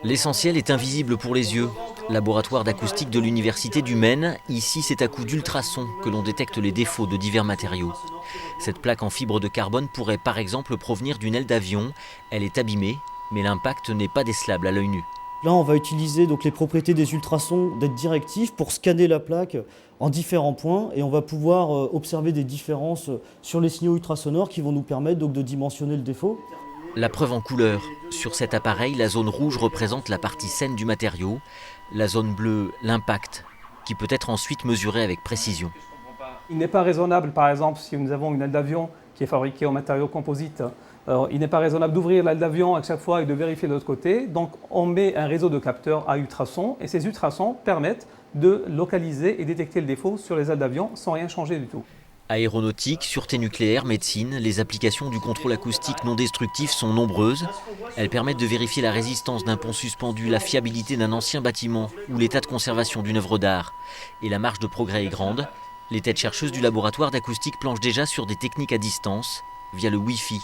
L'essentiel est invisible pour les yeux. Laboratoire d'acoustique de l'université du Maine, ici c'est à coup d'ultrasons que l'on détecte les défauts de divers matériaux. Cette plaque en fibre de carbone pourrait par exemple provenir d'une aile d'avion. Elle est abîmée, mais l'impact n'est pas décelable à l'œil nu. Là, on va utiliser donc les propriétés des ultrasons d'être directifs pour scanner la plaque en différents points et on va pouvoir observer des différences sur les signaux ultrasonores qui vont nous permettre donc de dimensionner le défaut. La preuve en couleur. Sur cet appareil, la zone rouge représente la partie saine du matériau, la zone bleue, l'impact, qui peut être ensuite mesuré avec précision. Il n'est pas raisonnable, par exemple, si nous avons une aile d'avion qui est fabriquée en matériaux composites, il n'est pas raisonnable d'ouvrir l'aile d'avion à chaque fois et de vérifier de l'autre côté. Donc on met un réseau de capteurs à ultrasons et ces ultrasons permettent de localiser et détecter le défaut sur les ailes d'avion sans rien changer du tout. Aéronautique, sûreté nucléaire, médecine, les applications du contrôle acoustique non destructif sont nombreuses. Elles permettent de vérifier la résistance d'un pont suspendu, la fiabilité d'un ancien bâtiment ou l'état de conservation d'une œuvre d'art. Et la marge de progrès est grande. Les têtes chercheuses du laboratoire d'acoustique planchent déjà sur des techniques à distance via le Wi-Fi.